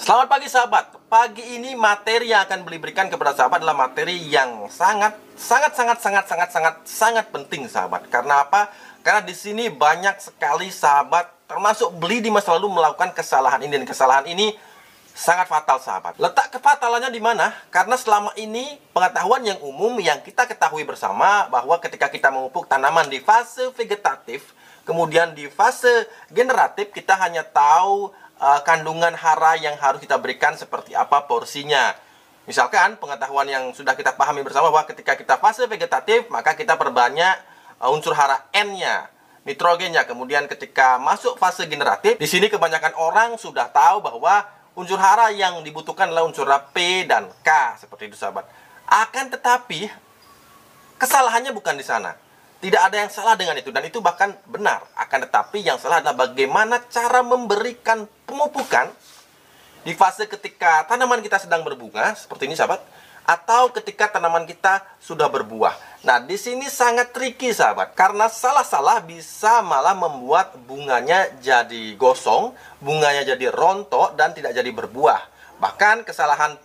Selamat pagi sahabat. Pagi ini materi yang akan berikan kepada sahabat adalah materi yang sangat penting sahabat. Karena apa? Karena di sini banyak sekali sahabat termasuk beli di masa lalu melakukan kesalahan ini, dan kesalahan ini sangat fatal sahabat. Letak kefatalannya di mana? Karena selama ini pengetahuan yang umum yang kita ketahui bersama bahwa ketika kita memupuk tanaman di fase vegetatif, kemudian di fase generatif kita hanya tahu kandungan hara yang harus kita berikan seperti apa porsinya. Misalkan pengetahuan yang sudah kita pahami bersama bahwa ketika kita fase vegetatif maka kita perbanyak unsur hara N-nya, nitrogennya. Kemudian ketika masuk fase generatif, di sini kebanyakan orang sudah tahu bahwa unsur hara yang dibutuhkan adalah unsur hara P dan K, seperti itu sahabat. Akan tetapi kesalahannya bukan di sana. Tidak ada yang salah dengan itu, dan itu bahkan benar. Akan tetapi yang salah adalah bagaimana cara memberikan pemupukan di fase ketika tanaman kita sedang berbunga, seperti ini sahabat, atau ketika tanaman kita sudah berbuah. Nah, di sini sangat tricky sahabat, karena salah-salah bisa malah membuat bunganya jadi gosong, bunganya jadi rontok, dan tidak jadi berbuah. Bahkan kesalahan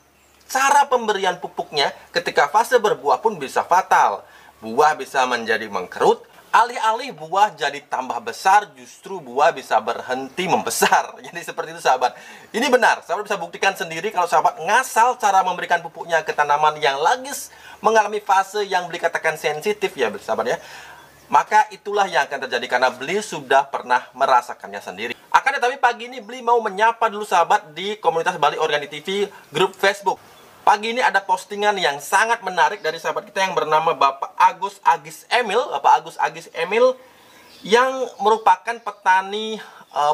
cara pemberian pupuknya ketika fase berbuah pun bisa fatal. Buah bisa menjadi mengkerut, alih-alih buah jadi tambah besar, justru buah bisa berhenti membesar. Jadi seperti itu sahabat. Ini benar, sahabat bisa buktikan sendiri kalau sahabat ngasal cara memberikan pupuknya ke tanaman yang lagi mengalami fase yang beli katakan sensitif ya sahabat ya. Maka itulah yang akan terjadi karena beli sudah pernah merasakannya sendiri. Akan tetapi pagi ini beli mau menyapa dulu sahabat di komunitas Bali Organik TV grup Facebook. Pagi ini ada postingan yang sangat menarik dari sahabat kita yang bernama Bapak Agus Agis Emil. Bapak Agus Agis Emil yang merupakan petani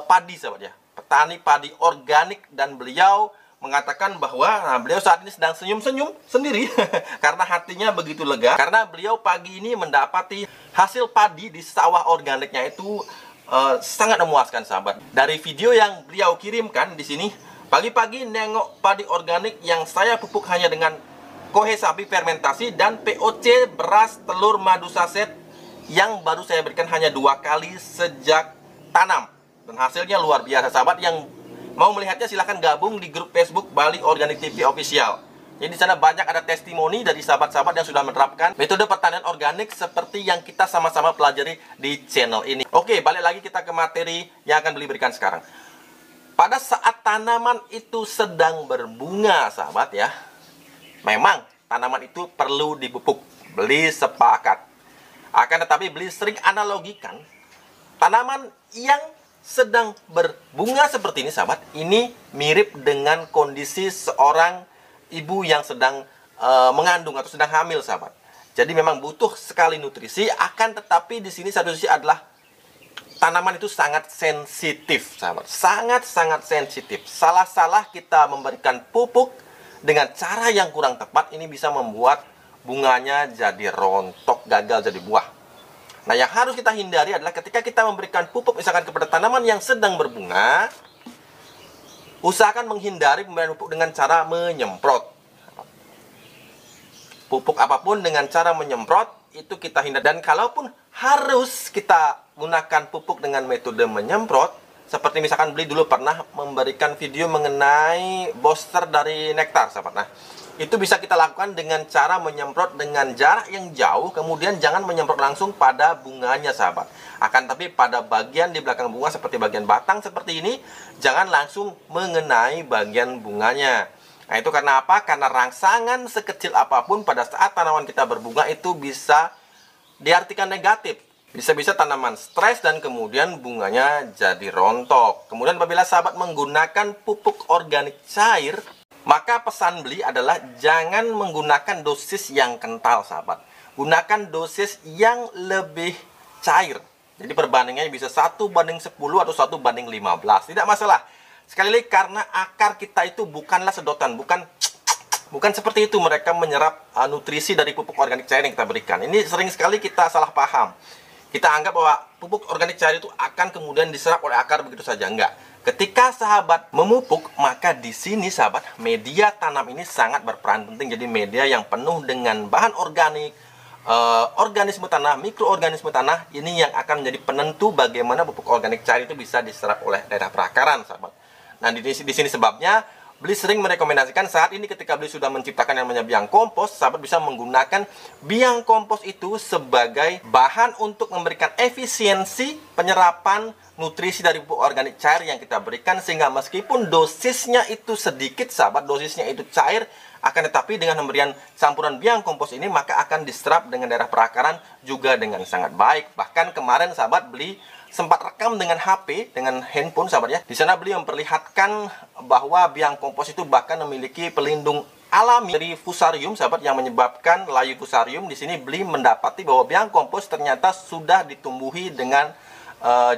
padi sahabat ya. Petani padi organik, dan beliau mengatakan bahwa beliau saat ini sedang senyum-senyum sendiri karena hatinya begitu lega. Karena beliau pagi ini mendapati hasil padi di sawah organiknya itu sangat memuaskan sahabat. Dari video yang beliau kirimkan di sini, pagi-pagi nengok padi organik yang saya pupuk hanya dengan kohe sapi fermentasi dan POC beras telur madu saset yang baru saya berikan hanya 2 kali sejak tanam. Dan hasilnya luar biasa sahabat. Yang mau melihatnya silahkan gabung di grup Facebook Bali Organik TV Official. Jadi di sana banyak ada testimoni dari sahabat-sahabat yang sudah menerapkan metode pertanian organik seperti yang kita sama-sama pelajari di channel ini. Oke, balik lagi kita ke materi yang akan berikan sekarang. Pada saat tanaman itu sedang berbunga sahabat ya, memang tanaman itu perlu dipupuk. Beli sepakat. Akan tetapi beli sering analogikan tanaman yang sedang berbunga seperti ini sahabat, ini mirip dengan kondisi seorang ibu yang sedang mengandung atau sedang hamil sahabat. Jadi memang butuh sekali nutrisi. Akan tetapi di sini satu sisi adalah tanaman itu sangat sensitif sahabat, sangat sensitif. Salah-salah kita memberikan pupuk dengan cara yang kurang tepat, ini bisa membuat bunganya jadi rontok, gagal jadi buah. Nah, yang harus kita hindari adalah ketika kita memberikan pupuk misalkan kepada tanaman yang sedang berbunga, usahakan menghindari pemberian pupuk dengan cara menyemprot. Pupuk apapun dengan cara menyemprot itu kita hindari. Dan kalaupun harus kita gunakan pupuk dengan metode menyemprot, seperti misalkan beli dulu pernah memberikan video mengenai booster dari nektar sahabat. Nah, itu bisa kita lakukan dengan cara menyemprot dengan jarak yang jauh, kemudian jangan menyemprot langsung pada bunganya sahabat. Akan tapi pada bagian di belakang bunga seperti bagian batang seperti ini, jangan langsung mengenai bagian bunganya. Nah, itu karena apa? Karena rangsangan sekecil apapun pada saat tanaman kita berbunga itu bisa diartikan negatif. Bisa-bisa tanaman stres dan kemudian bunganya jadi rontok. Kemudian apabila sahabat menggunakan pupuk organik cair, maka pesan beli adalah jangan menggunakan dosis yang kental sahabat. Gunakan dosis yang lebih cair. Jadi perbandingannya bisa 1:10 atau 1:15. Tidak masalah. Sekali lagi karena akar kita itu bukanlah sedotan, bukan seperti itu mereka menyerap nutrisi dari pupuk organik cair yang kita berikan. Ini sering sekali kita salah paham. Kita anggap bahwa pupuk organik cair itu akan kemudian diserap oleh akar begitu saja. Enggak. Ketika sahabat memupuk, maka di sini sahabat, media tanam ini sangat berperan penting. Jadi media yang penuh dengan bahan organik, organisme tanah, mikroorganisme tanah, ini yang akan menjadi penentu bagaimana pupuk organik cair itu bisa diserap oleh daerah perakaran sahabat. Nah, di sini sebabnya Beli sering merekomendasikan saat ini ketika beli sudah menciptakan yang namanya biang kompos, sahabat bisa menggunakan biang kompos itu sebagai bahan untuk memberikan efisiensi penyerapan nutrisi dari pupuk organik cair yang kita berikan, sehingga meskipun dosisnya itu sedikit sahabat, dosisnya itu cair, akan tetapi dengan pemberian campuran biang kompos ini maka akan diserap dengan daerah perakaran juga dengan sangat baik. Bahkan kemarin sahabat beli sempat rekam dengan HP, dengan handphone sahabat ya. Di sana beliau memperlihatkan bahwa biang kompos itu bahkan memiliki pelindung alami dari fusarium sahabat, yang menyebabkan layu fusarium. Di sini beli mendapati bahwa biang kompos ternyata sudah ditumbuhi dengan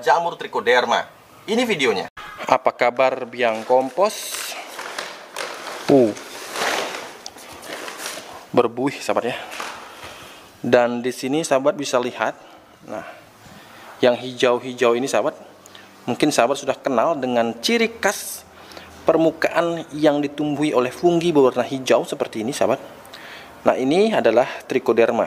jamur trichoderma. Ini videonya. Apa kabar biang kompos? Berbuih sahabat ya. Dan di sini sahabat bisa lihat, nah, yang hijau-hijau ini sahabat, mungkin sahabat sudah kenal dengan ciri khas permukaan yang ditumbuhi oleh fungi berwarna hijau seperti ini sahabat. Nah, ini adalah trichoderma.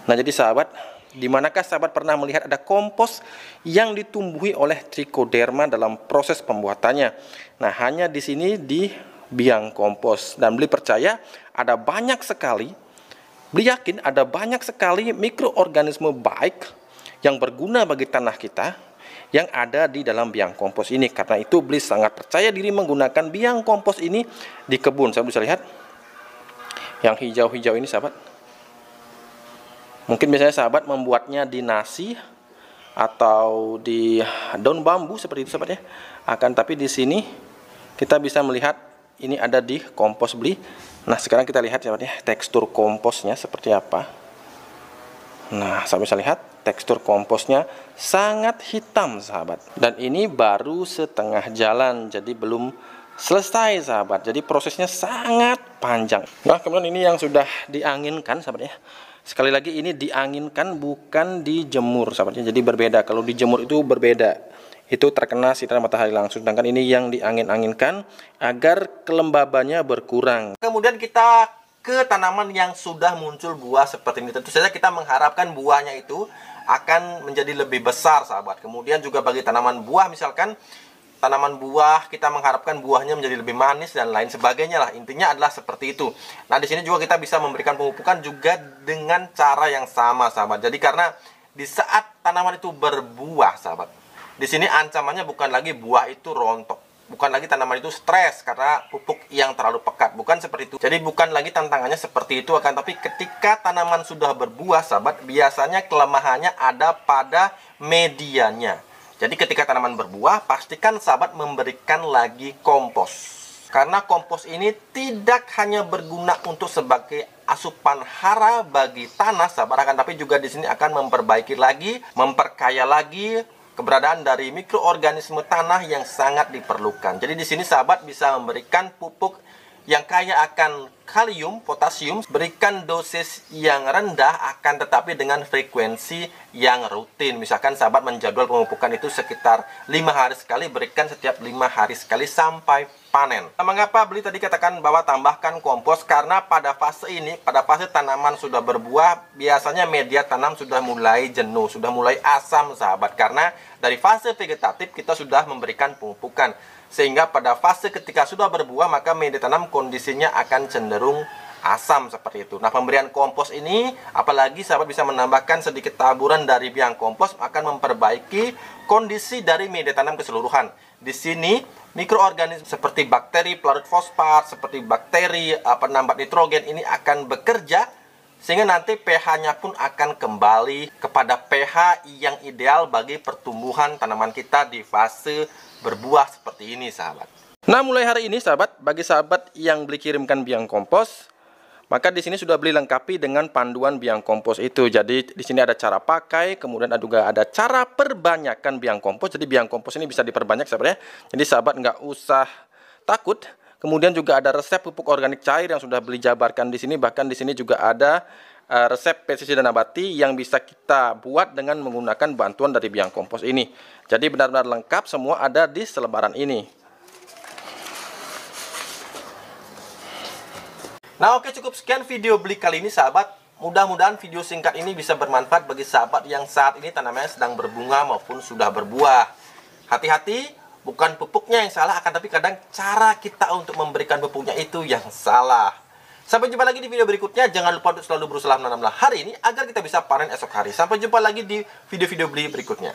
Nah, jadi sahabat, di manakah sahabat pernah melihat ada kompos yang ditumbuhi oleh trichoderma dalam proses pembuatannya? Nah, hanya di sini di biang kompos. Dan beli percaya ada banyak sekali, beli yakin ada banyak sekali mikroorganisme baik yang berguna bagi tanah kita yang ada di dalam biang kompos ini. Karena itu beli sangat percaya diri menggunakan biang kompos ini di kebun. Saya bisa lihat yang hijau-hijau ini sahabat. Mungkin biasanya sahabat membuatnya di nasi atau di daun bambu seperti itu sahabat ya. Akan tapi di sini kita bisa melihat ini ada di kompos beli. Nah, sekarang kita lihat sahabat ya, tekstur komposnya seperti apa. Nah, sahabat bisa lihat tekstur komposnya sangat hitam sahabat. Dan ini baru setengah jalan, jadi belum selesai sahabat. Jadi prosesnya sangat panjang. Nah, kemudian ini yang sudah dianginkan sahabat ya. Sekali lagi ini dianginkan, bukan dijemur sahabatnya. Jadi berbeda. Kalau dijemur itu berbeda, itu terkena sinar matahari langsung. Sedangkan ini yang diangin-anginkan agar kelembabannya berkurang. Kemudian kita ke tanaman yang sudah muncul buah seperti ini. Tentu saja kita mengharapkan buahnya itu akan menjadi lebih besar sahabat. Kemudian juga bagi tanaman buah, misalkan tanaman buah kita mengharapkan buahnya menjadi lebih manis dan lain sebagainya lah. Intinya adalah seperti itu. Nah, di sini juga kita bisa memberikan pemupukan juga dengan cara yang sama sahabat. Jadi karena di saat tanaman itu berbuah sahabat, di sini ancamannya bukan lagi buah itu rontok, bukan lagi tanaman itu stres karena pupuk yang terlalu pekat, bukan seperti itu. Jadi bukan lagi tantangannya seperti itu, akan tapi ketika tanaman sudah berbuah sahabat, biasanya kelemahannya ada pada medianya. Jadi ketika tanaman berbuah, pastikan sahabat memberikan lagi kompos. Karena kompos ini tidak hanya berguna untuk sebagai asupan hara bagi tanah sahabat, akan tapi juga di sini akan memperbaiki lagi, memperkaya lagi keberadaan dari mikroorganisme tanah yang sangat diperlukan. Jadi di sini sahabat bisa memberikan pupuk yang kaya akan kalium, potasium, berikan dosis yang rendah akan tetapi dengan frekuensi yang rutin. Misalkan sahabat menjadwal pemupukan itu sekitar 5 hari sekali, berikan setiap 5 hari sekali sampai panen. Nah, mengapa beli tadi katakan bahwa tambahkan kompos? Karena pada fase ini, pada fase tanaman sudah berbuah, biasanya media tanam sudah mulai jenuh, sudah mulai asam sahabat. Karena dari fase vegetatif kita sudah memberikan pemupukan. Sehingga pada fase ketika sudah berbuah, maka media tanam kondisinya akan cenderung asam seperti itu. Nah, pemberian kompos ini, apalagi sahabat bisa menambahkan sedikit taburan dari biang kompos, akan memperbaiki kondisi dari media tanam keseluruhan. Di sini mikroorganisme seperti bakteri pelarut fosfat, seperti bakteri penambat nitrogen ini akan bekerja, sehingga nanti pH-nya pun akan kembali kepada pH yang ideal bagi pertumbuhan tanaman kita di fase berbuah seperti ini sahabat. Nah, mulai hari ini sahabat, bagi sahabat yang beli kirimkan biang kompos, maka di sini sudah beli lengkapi dengan panduan biang kompos itu. Jadi di sini ada cara pakai, kemudian juga ada cara perbanyakkan biang kompos. Jadi biang kompos ini bisa diperbanyak sahabat ya. Jadi sahabat nggak usah takut. Kemudian juga ada resep pupuk organik cair yang sudah beli jabarkan di sini. Bahkan di sini juga ada resep pestisida nabati yang bisa kita buat dengan menggunakan bantuan dari biang kompos ini. Jadi benar-benar lengkap, semua ada di selebaran ini. Nah, oke, cukup sekian video beli kali ini sahabat. Mudah-mudahan video singkat ini bisa bermanfaat bagi sahabat yang saat ini tanamannya sedang berbunga maupun sudah berbuah. Hati-hati bukan pupuknya yang salah, akan tapi kadang cara kita untuk memberikan pupuknya itu yang salah. Sampai jumpa lagi di video berikutnya. Jangan lupa untuk selalu berusaha menanamlah hari ini agar kita bisa panen esok hari. Sampai jumpa lagi di video-video beli berikutnya.